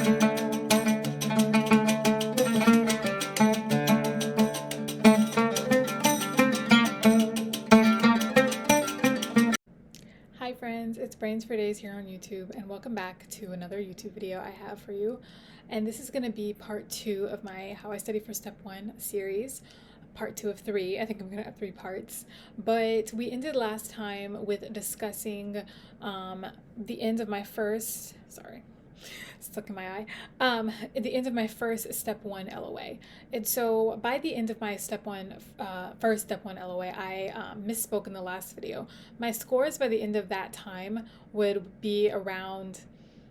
Hi friends, it's Brains for Days here on YouTube, and welcome back to another YouTube video I have for you. And this is going to be part 2 of my How I Study for Step 1 series, part 2 of 3. I think I'm going to have 3 parts. But we ended last time with discussing the end of my first, stuck in my eye, at the end of my first step 1 LOA. And so by the end of my first step 1 LOA, I misspoke in the last video. My scores by the end of that time would be around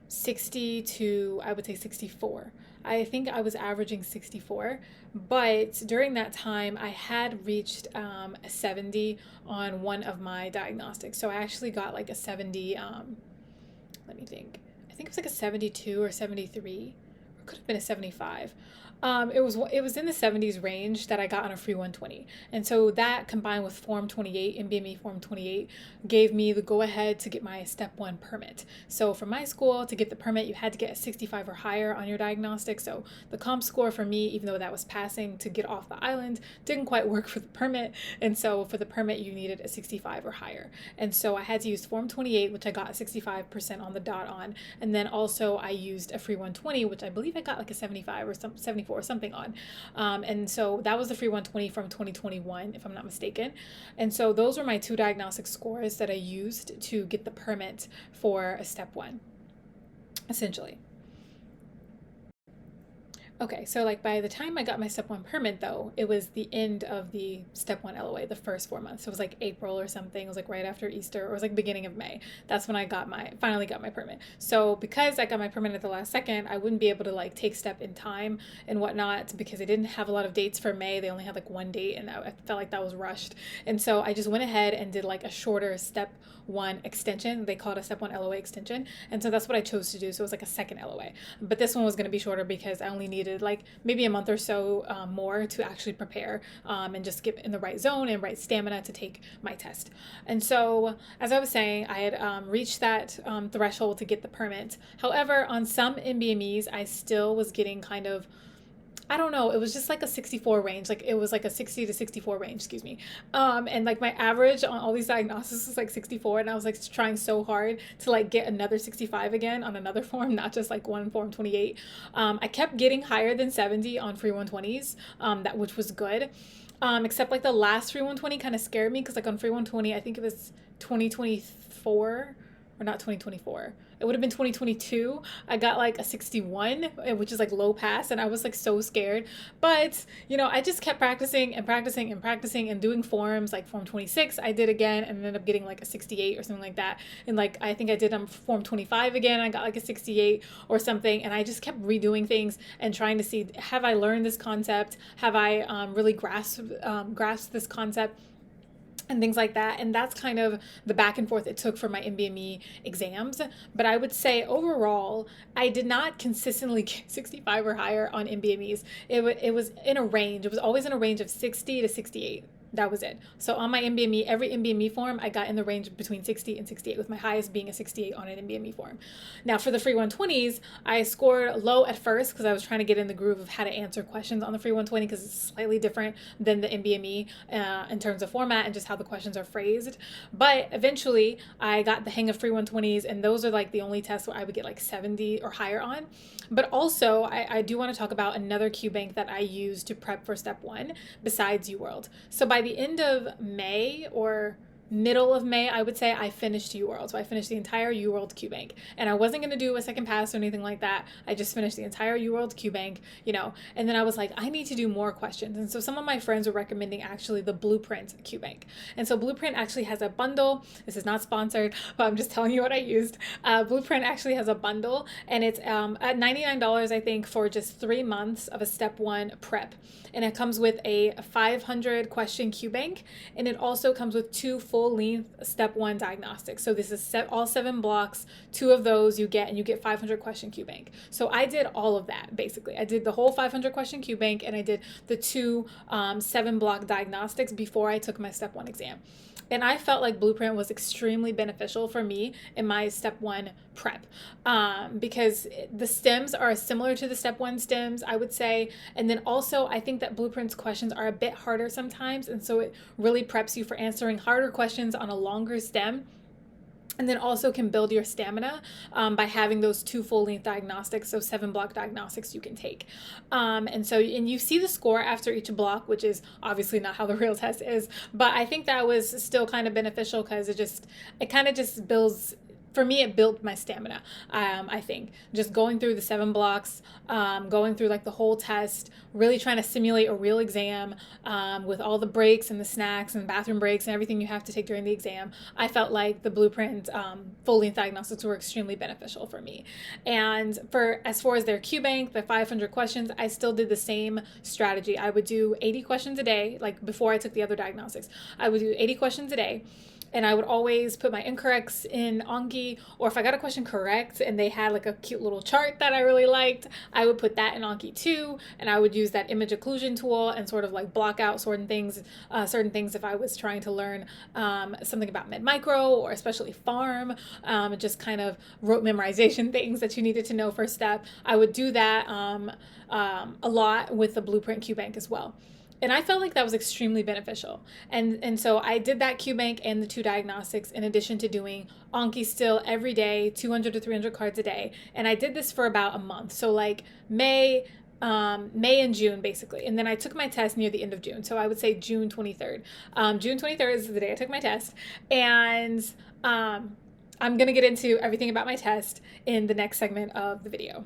60 to, I would say, 64. I think I was averaging 64, but during that time I had reached a 70 on one of my diagnostics. So I actually got like a 70, let me think. I think it was like a 72 or 73, or could have been a 75. It was in the 70s range that I got on a free 120. And so that combined with Form 28, NBME Form 28, gave me the go-ahead to get my Step 1 permit. So for my school, to get the permit, you had to get a 65 or higher on your diagnostic. So the comp score for me, even though that was passing to get off the island, didn't quite work for the permit. And so for the permit, you needed a 65 or higher. And so I had to use Form 28, which I got 65% on the dot on. And then also I used a free 120, which I believe I got like a 75 or 74 or something on. And so that was the free 120 from 2021, if I'm not mistaken. And so those were my 2 diagnostic scores that I used to get the permit for a Step 1, essentially. Okay, so like by the time I got my Step 1 permit though, it was the end of the Step 1 LOA, the first 4 months. So it was like April or something. It was like right after Easter, or it was like beginning of May. That's when I finally got my permit. So because I got my permit at the last second, I wouldn't be able to like take step in time and whatnot because they didn't have a lot of dates for May. They only had like 1 date, and I felt like that was rushed. And so I just went ahead and did like a shorter Step 1 extension. They call it a Step 1 LOA extension. And so that's what I chose to do. So it was like a second LOA. But this one was going to be shorter because I only needed like maybe a month or so more to actually prepare and just get in the right zone and right stamina to take my test. And so, as I was saying, I had reached that threshold to get the permit. However, on some NBMEs, I still was getting kind of, I don't know, it was just like a 64 range. Like it was like a 60 to 64 range, excuse me. And like my average on all these diagnoses was like 64. And I was like trying so hard to like get another 65 again on another form, not just like one Form 28. I kept getting higher than 70 on free 120s, which was good. Except like the last free 120 kind of scared me because like on free 120, I think it was 2024 or not 2024. It would have been 2022. I got like a 61, which is like low pass, and I was like so scared. But, you know, I just kept practicing and practicing and practicing and doing forms, like Form 26 I did again and ended up getting like a 68 or something like that. And like I think I did Form 25 again, I got like a 68 or something, and I just kept redoing things and trying to see, have I learned this concept? Have I really grasped this concept? And things like that. And that's kind of the back and forth it took for my NBME exams. But I would say overall, I did not consistently get 65 or higher on NBMEs. It was in a range. It was always in a range of 60 to 68. That was it. So on my NBME, every NBME form, I got in the range between 60 and 68, with my highest being a 68 on an NBME form. Now for the free 120s, I scored low at first because I was trying to get in the groove of how to answer questions on the free 120 because it's slightly different than the NBME in terms of format and just how the questions are phrased. But eventually I got the hang of free 120s, and those are like the only tests where I would get like 70 or higher on. But also I do want to talk about another QBank that I use to prep for Step 1 besides UWorld. So by the end of May or middle of May, I would say, I finished UWorld. So I finished the entire UWorld QBank, and I wasn't going to do a second pass or anything like that. I just finished the entire UWorld QBank, you know, and then I was like, I need to do more questions. And so some of my friends were recommending actually the Blueprint QBank. And so Blueprint actually has a bundle. This is not sponsored, but I'm just telling you what I used. Blueprint actually has a bundle, and it's at $99, I think, for just 3 months of a Step 1 prep. And it comes with a 500 question QBank, and it also comes with 2 full full length step 1 diagnostic. So this is all 7 blocks. 2 of those you get, and you get 500 question Q bank. So I did all of that basically. I did the whole 500 question Q bank, and I did the 2 7 block diagnostics before I took my step 1 exam. And I felt like Blueprint was extremely beneficial for me in my step 1 prep, because the stems are similar to the step 1 stems, I would say. And then also, I think that Blueprint's questions are a bit harder sometimes. And so it really preps you for answering harder questions on a longer stem. And then also can build your stamina by having those 2 full-length diagnostics, so 7 block diagnostics you can take. And you see the score after each block, which is obviously not how the real test is, but I think that was still kind of beneficial because it kind of just builds. For me, it built my stamina. I think just going through the 7 blocks, going through like the whole test, really trying to simulate a real exam with all the breaks and the snacks and bathroom breaks and everything you have to take during the exam. I felt like the Blueprint full-length diagnostics were extremely beneficial for me. And as far as their Q bank, the 500 questions, I still did the same strategy. I would do 80 questions a day, like before I took the other diagnostics. I would do 80 questions a day. And I would always put my incorrects in Anki, or if I got a question correct and they had like a cute little chart that I really liked, I would put that in Anki too. And I would use that image occlusion tool and sort of like block out certain things if I was trying to learn something about med micro or especially farm, just kind of rote memorization things that you needed to know first step. I would do that a lot with the Blueprint Q bank as well. And I felt like that was extremely beneficial. And so I did that Q bank and the 2 diagnostics in addition to doing Anki still every day, 200 to 300 cards a day. And I did this for about a month. So like May and June basically. And then I took my test near the end of June. So I would say June 23rd. June 23rd is the day I took my test. And I'm going to get into everything about my test in the next segment of the video.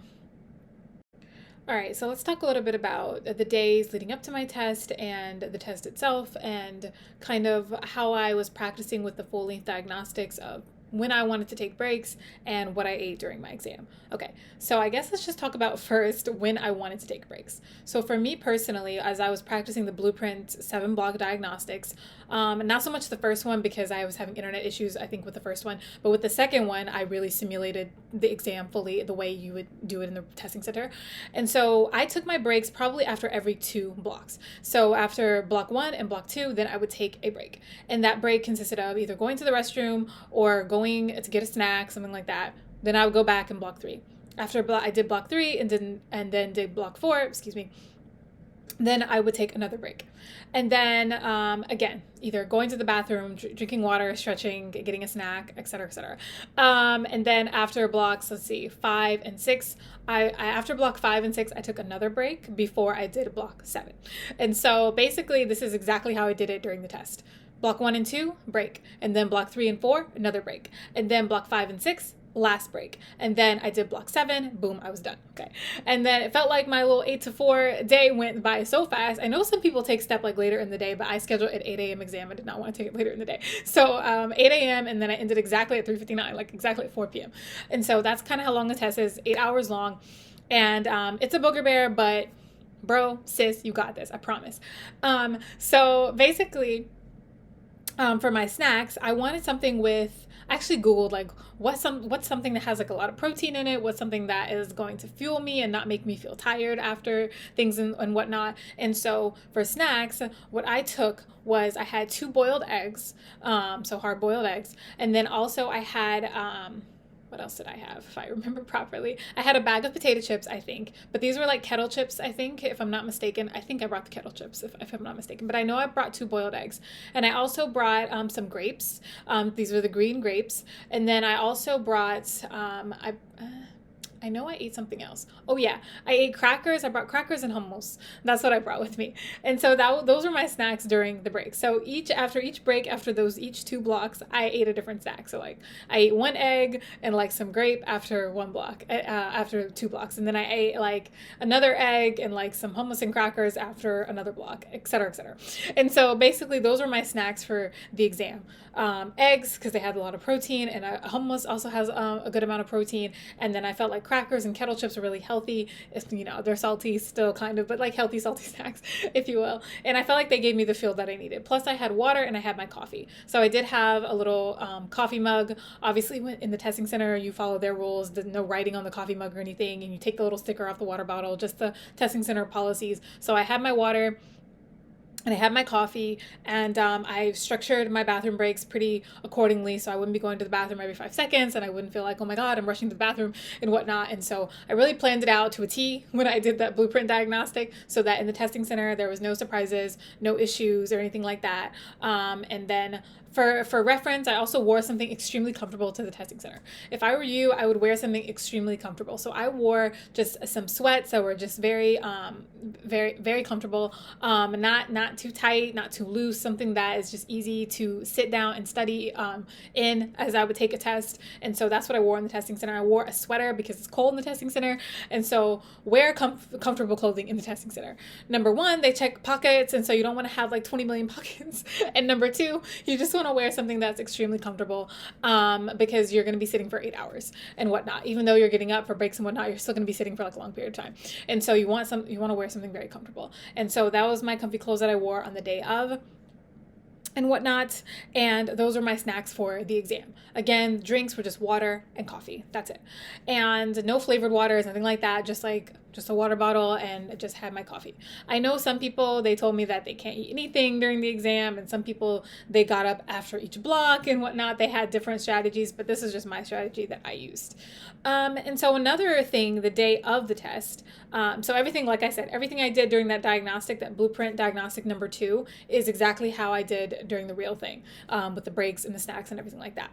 All right, so let's talk a little bit about the days leading up to my test and the test itself, and kind of how I was practicing with the full-length diagnostics of when I wanted to take breaks and what I ate during my exam. Okay, so I guess let's just talk about first when I wanted to take breaks. So for me personally, as I was practicing the Blueprint 7 block diagnostics, not so much the first one because I was having internet issues, I think, with the first one, but with the second one, I really simulated the exam fully the way you would do it in the testing center. And so I took my breaks probably after every 2 blocks. So after block 1 and block 2, then I would take a break. And that break consisted of either going to the restroom or going to get a snack, something like that. Then I would go back in block 3. After I did block 3 and then did block 4, then I would take another break. And then again, either going to the bathroom, drinking water, stretching, getting a snack, etc., etc. And then after blocks, 5 and 6, after block 5 and 6, I took another break before I did block 7. And so basically, this is exactly how I did it during the test. Block 1 and 2, break. And then block 3 and 4, another break. And then block 5 and 6, last break. And then I did block 7, boom, I was done. Okay. And then it felt like my little 8 to 4 day went by so fast. I know some people take step like later in the day, but I scheduled an 8 a.m. exam. I did not want to take it later in the day. So 8 a.m. and then I ended exactly at 3:59, like exactly at 4 p.m. And so that's kind of how long the test is, 8 hours long. And it's a booger bear, but bro, sis, you got this, I promise. So basically, for my snacks, I wanted something with, I actually Googled like what's something that has like a lot of protein in it, what's something that is going to fuel me and not make me feel tired after things and whatnot. And so for snacks, what I took was I had 2 boiled eggs, so hard boiled eggs, and then also I had what else did I have, if I remember properly? I had a bag of potato chips, I think, but these were like kettle chips, I think, if I'm not mistaken. I think I brought the kettle chips, if I'm not mistaken, but I know I brought 2 boiled eggs. And I also brought some grapes. These were the green grapes. And then I also brought, I know I ate something else. Oh yeah, I ate crackers. I brought crackers and hummus. That's what I brought with me. And so those were my snacks during the break. So after each break, after each 2 blocks, I ate a different snack. So like I ate 1 egg and like some grape after 1 block, after 2 blocks. And then I ate like another egg and like some hummus and crackers after another block, et cetera, et cetera. And so basically those were my snacks for the exam. Eggs, because they had a lot of protein, and hummus also has a good amount of protein. And then I felt like crackers and kettle chips are really healthy. If, they're salty still kind of, but like healthy, salty snacks, if you will. And I felt like they gave me the feel that I needed. Plus I had water and I had my coffee. So I did have a little coffee mug. Obviously in the testing center, you follow their rules. There's no writing on the coffee mug or anything. And you take the little sticker off the water bottle, just the testing center policies. So I had my water and I had my coffee, and I structured my bathroom breaks pretty accordingly, so I wouldn't be going to the bathroom every 5 seconds, and I wouldn't feel like, oh my God, I'm rushing to the bathroom and whatnot. And so I really planned it out to a T when I did that blueprint diagnostic, so that in the testing center there was no surprises, no issues or anything like that. And then for reference, I also wore something extremely comfortable to the testing center. If I were you, I would wear something extremely comfortable. So I wore just some sweats that were just very, very comfortable. Not too tight, not too loose. Something that is just easy to sit down and study in as I would take a test. And so that's what I wore in the testing center. I wore a sweater because it's cold in the testing center. And so wear comfortable clothing in the testing center. Number one, they check pockets, and so you don't want to have like 20 million pockets. And number two, you just want to wear something that's extremely comfortable because you're going to be sitting for 8 hours and whatnot. Even though you're getting up for breaks and whatnot, you're still going to be sitting for like a long period of time. And so you want to wear something very comfortable. And so that was my comfy clothes that I wore on the day of and whatnot. And those are my snacks for the exam. Again, drinks were just water and coffee. That's it. And no flavored waters, nothing like that. Just a water bottle, and just had my coffee. I know some people, they told me that they can't eat anything during the exam, and some people, they got up after each block and whatnot. They had different strategies, but this is just my strategy that I used. And so another thing, the day of the test, so everything, like I said, everything I did during that diagnostic, that blueprint diagnostic number 2, is exactly how I did during the real thing, with the breaks and the snacks and everything like that.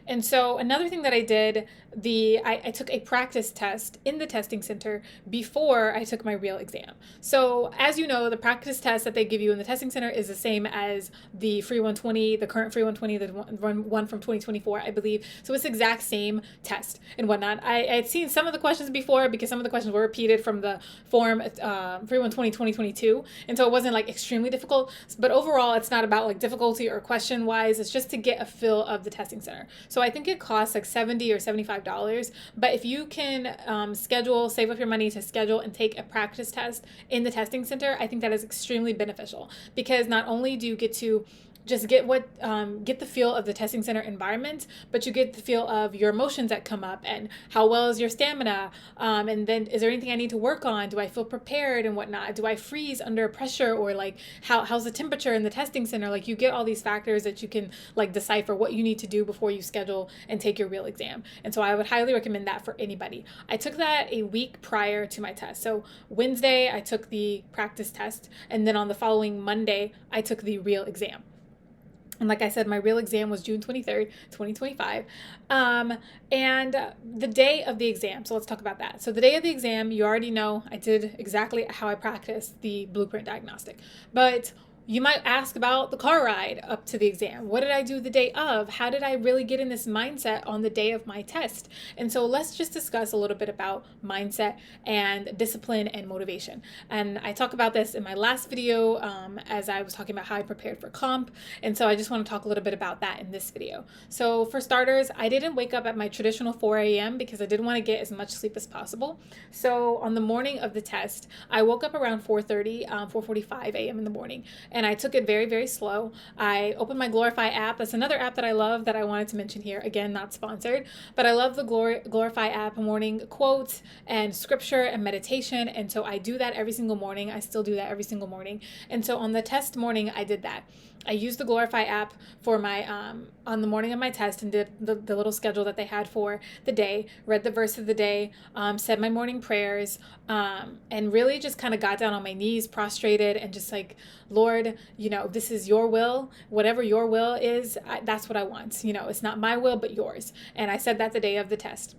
And so another thing that I did, I took a practice test in the testing center before I took my real exam. So as you know, the practice test that they give you in the testing center is the same as the free 120, the current free 120, the one from 2024, I believe. So it's the exact same test and whatnot. I had seen some of the questions before because some of the questions were repeated from the form free 120 2022. And so it wasn't like extremely difficult, but overall it's not about like difficulty or question wise. It's just to get a feel of the testing center. So I think it costs like $70 or $75. But if you can save up your money to schedule and take a practice test in the testing center, I think that is extremely beneficial, because not only do you get to just get the feel of the testing center environment, but you get the feel of your emotions that come up and how well is your stamina, and then is there anything I need to work on? Do I feel prepared and whatnot? Do I freeze under pressure, or like how's the temperature in the testing center? Like you get all these factors that you can like decipher what you need to do before you schedule and take your real exam. And so I would highly recommend that for anybody. I took that a week prior to my test. So Wednesday I took the practice test, and then on the following Monday I took the real exam. And like I said, my real exam was June 23rd, 2025. And the day of the exam, so let's talk about that. So the day of the exam, you already know I did exactly how I practiced the blueprint diagnostic. But you might ask about the car ride up to the exam. What did I do the day of? How did I really get in this mindset on the day of my test? And so let's just discuss a little bit about mindset and discipline and motivation. And I talk about this in my last video as I was talking about how I prepared for comp. And so I just want to talk a little bit about that in this video. So for starters, I didn't wake up at my traditional 4 a.m. because I did want to get as much sleep as possible. So on the morning of the test, I woke up around 4:30, 4:45 a.m. in the morning. And I took it very, very slow. I opened my Glorify app. That's another app that I love that I wanted to mention here. Again, not sponsored, but I love the Glorify app, morning quotes and scripture and meditation. And so I do that every single morning. I still do that every single morning. And so on the test morning, I did that. I used the Glorify app for my on the morning of my test, and did the little schedule that they had for the day, read the verse of the day, said my morning prayers, and really just kind of got down on my knees, prostrated, and just like, Lord, this is your will. Whatever your will is, that's what I want. It's not my will, but yours. And I said that the day of the test.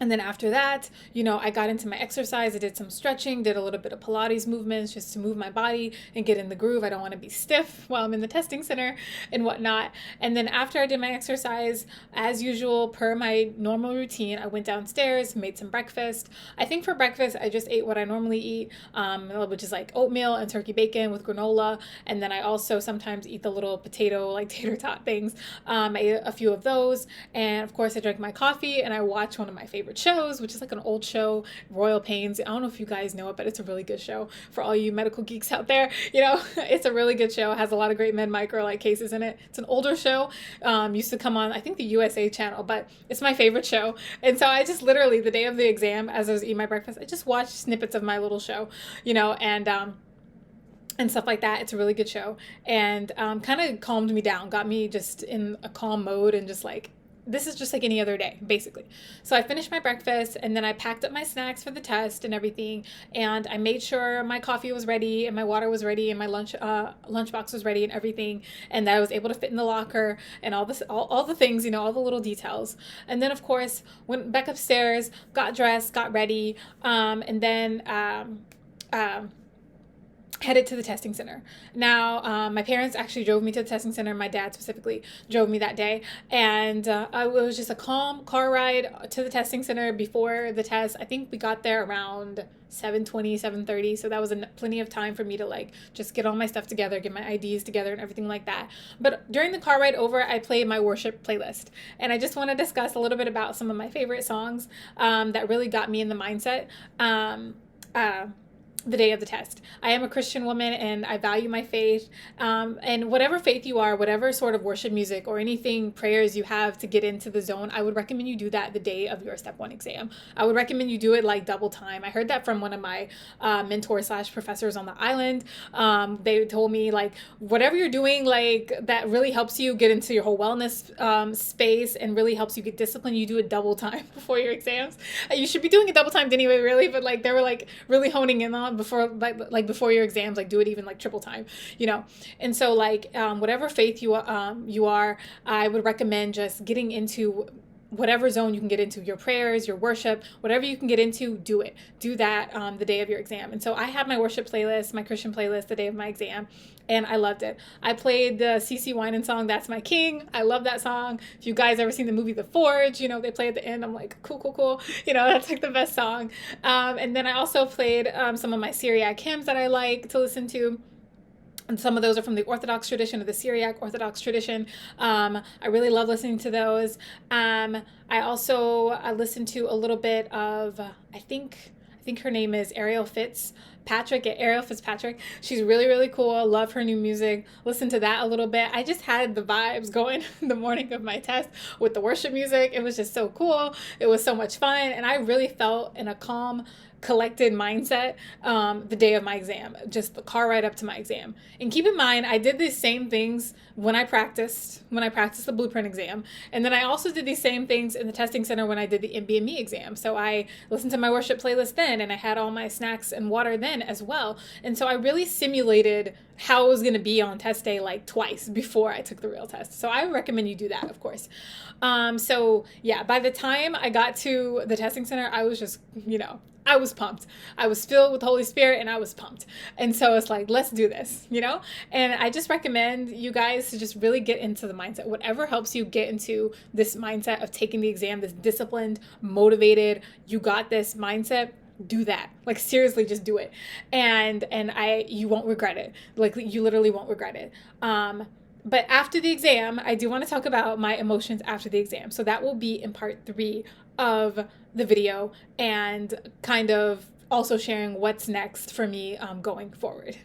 And then after that, I got into my exercise. I did some stretching, did a little bit of Pilates movements just to move my body and get in the groove. I don't want to be stiff while I'm in the testing center and whatnot. And then after I did my exercise, as usual, per my normal routine, I went downstairs, made some breakfast. I think for breakfast, I just ate what I normally eat, which is like oatmeal and turkey bacon with granola. And then I also sometimes eat the little potato, like tater tot things. I ate a few of those. And of course, I drank my coffee and I watched one of my favorite favorite shows, which is like an old show, Royal Pains. I don't know if you guys know it, but it's a really good show for all you medical geeks out there. You know, it's a really good show. It has a lot of great med micro like cases in it. It's an older show. Used to come on, I think, the USA channel, but it's my favorite show. And so I just literally, the day of the exam, as I was eating my breakfast, I just watched snippets of my little show, you know, and stuff like that. It's a really good show, and kind of calmed me down, got me just in a calm mode, and just like, this is just like any other day, basically. So I finished my breakfast, and then I packed up my snacks for the test and everything, and I made sure my coffee was ready and my water was ready and my lunchbox was ready and everything, and that I was able to fit in the locker and all this, all the things, you know, all the little details. And then of course went back upstairs, got dressed, got ready, and then headed to the testing center. Now, my parents actually drove me to the testing center. My dad specifically drove me that day. And it was just a calm car ride to the testing center before the test. I think we got there around 7:20, 7:30. So that was plenty of time for me to like just get all my stuff together, get my IDs together and everything like that. But during the car ride over, I played my worship playlist. And I just want to discuss a little bit about some of my favorite songs that really got me in the mindset. The day of the test. I am a Christian woman and I value my faith. And whatever faith you are, whatever sort of worship music or anything, prayers you have to get into the zone, I would recommend you do that the day of your step 1 exam. I would recommend you do it like double time. I heard that from one of my mentors / professors on the island. They told me like, whatever you're doing, like that really helps you get into your whole wellness space and really helps you get disciplined. You do it double time before your exams. You should be doing it double timed anyway, really, but like they were like really honing in on before before your exams, like do it even like triple time, you know. And so like whatever faith you are, I would recommend just getting into whatever zone you can get into, your prayers, your worship, whatever you can get into, do it. Do that the day of your exam. And so I had my worship playlist, my Christian playlist the day of my exam, and I loved it. I played the CeCe Winans song, That's My King. I love that song. If you guys ever seen the movie The Forge, you know, they play at the end. I'm like, cool, cool, cool. You know, that's like the best song. And then I also played some of my Syriac hymns that I like to listen to. And some of those are from the Orthodox tradition or the Syriac Orthodox tradition. I really love listening to those. I also listened to a little bit of, I think her name is Ariel Fitzpatrick. She's really, really cool. Love her new music. Listen to that a little bit. I just had the vibes going the morning of my test with the worship music. It was just so cool. It was so much fun. And I really felt in a calm, collected mindset the day of my exam, just the car ride up to my exam. And keep in mind, I did these same things when I practiced the blueprint exam. And then I also did these same things in the testing center when I did the MBME exam. So I listened to my worship playlist then, and I had all my snacks and water then as well. And so I really simulated how it was going to be on test day like twice before I took the real test. So I recommend you do that, of course. So yeah, by the time I got to the testing center, I was just, you know, I was pumped. I was filled with the Holy Spirit and I was pumped. And so it's like, let's do this, you know? And I just recommend you guys to just really get into the mindset. Whatever helps you get into this mindset of taking the exam, this disciplined, motivated, you got this mindset, do that. Like seriously, just do it. And you won't regret it. Like you literally won't regret it. But after the exam, I do want to talk about my emotions after the exam. So that will be in part 3 of the video, and kind of also sharing what's next for me going forward.